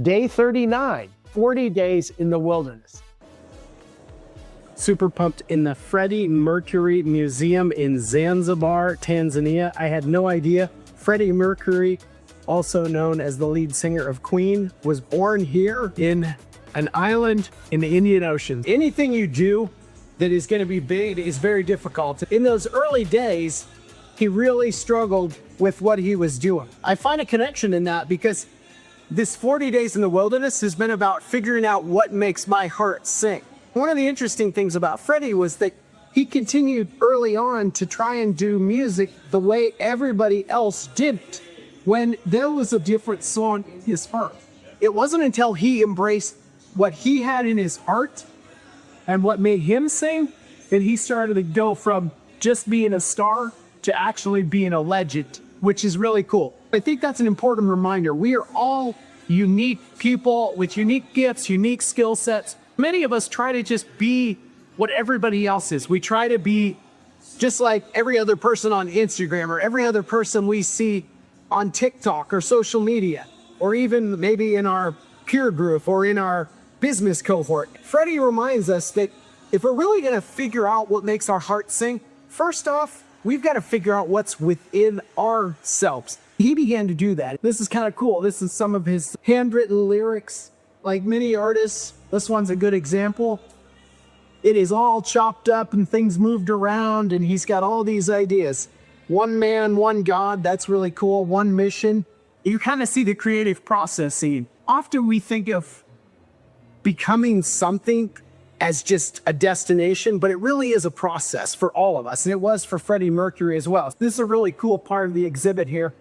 Day 39, 40 days in the wilderness. Super pumped in the Freddie Mercury Museum in Zanzibar, Tanzania. I had no idea. Freddie Mercury, also known as the lead singer of Queen, was born here in an island in the Indian Ocean. Anything you do that is going to be big is very difficult. In those early days, he really struggled with what he was doing. I find a connection in that because this 40 days in the wilderness has been about figuring out what makes my heart sing. One of the interesting things about Freddie was that he continued early on to try and do music the way everybody else didn't, when there was a different song in his heart. It wasn't until he embraced what he had in his heart and what made him sing that he started to go from just being a star to actually being a legend, which is really cool. I think that's an important reminder. We are all unique people with unique gifts, unique skill sets. Many of us try to just be what everybody else is. We try to be just like every other person on Instagram or every other person we see on TikTok or social media, or even maybe in our peer group or in our business cohort. Freddie reminds us that if we're really gonna figure out what makes our heart sing, first off, we've got to figure out what's within ourselves. He began to do that. This is kind of cool. This is some of his handwritten lyrics. Like many artists, this one's a good example. It is all chopped up and things moved around, and he's got all these ideas. One man, one God, that's really cool. One mission. You kind of see the creative process scene. Often we think of becoming something as just a destination, but it really is a process for all of us, and it was for Freddie Mercury as well. This is a really cool part of the exhibit here.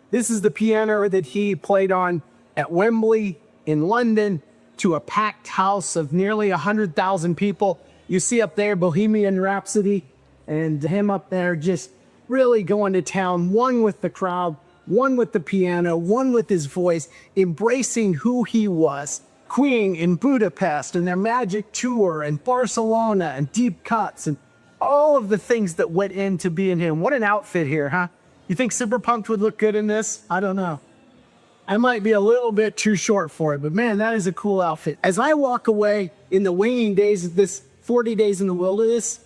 This is the piano that he played on at Wembley in London to a packed house of nearly 100,000 people. You see up there Bohemian Rhapsody and him up there just really going to town, one with the crowd, one with the piano, one with his voice, embracing who he was. Queen in Budapest and their Magic Tour and Barcelona and Deep Cuts and all of the things that went into being him. What an outfit here, huh? You think Super Pumped would look good in this? I don't know. I might be a little bit too short for it, but man, that is a cool outfit. As I walk away in the waning days of this 40 days in the wilderness,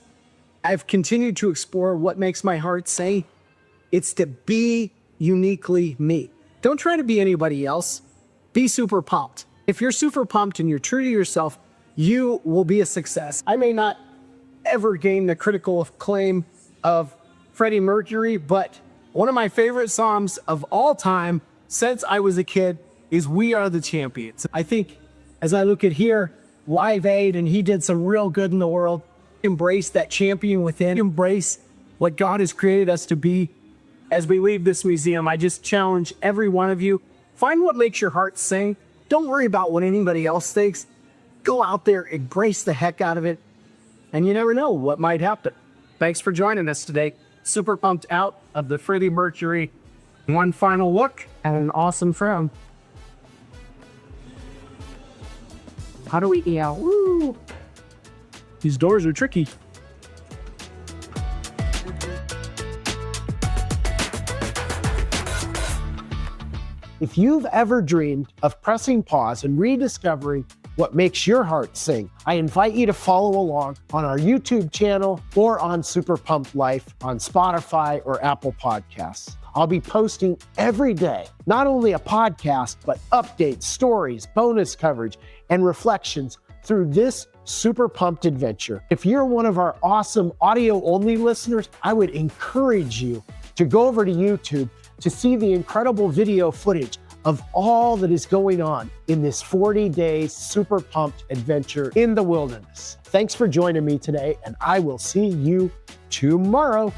I've continued to explore what makes my heart sing. It's to be uniquely me. Don't try to be anybody else. Be super pumped. If you're super pumped and you're true to yourself, you will be a success. I may not ever gain the critical acclaim of Freddie Mercury, but one of my favorite songs of all time since I was a kid is We Are the Champions. I think as I look at here, Live Aid, and he did some real good in the world. Embrace that champion within. Embrace what God has created us to be. As we leave this museum, I just challenge every one of you, find what makes your heart sing. Don't worry about what anybody else thinks. Go out there, embrace the heck out of it, and you never know what might happen. Thanks for joining us today. Super pumped out of the Freddie Mercury. One final look at an awesome film. How do we get out? Woo! These doors are tricky. If you've ever dreamed of pressing pause and rediscovering what makes your heart sing, I invite you to follow along on our YouTube channel or on Super Pumped Life on Spotify or Apple Podcasts. I'll be posting every day, not only a podcast, but updates, stories, bonus coverage, and reflections through this Super Pumped adventure. If you're one of our awesome audio-only listeners, I would encourage you to go over to YouTube to see the incredible video footage of all that is going on in this 40-day Super Pumped adventure in the wilderness. Thanks for joining me today, and I will see you tomorrow.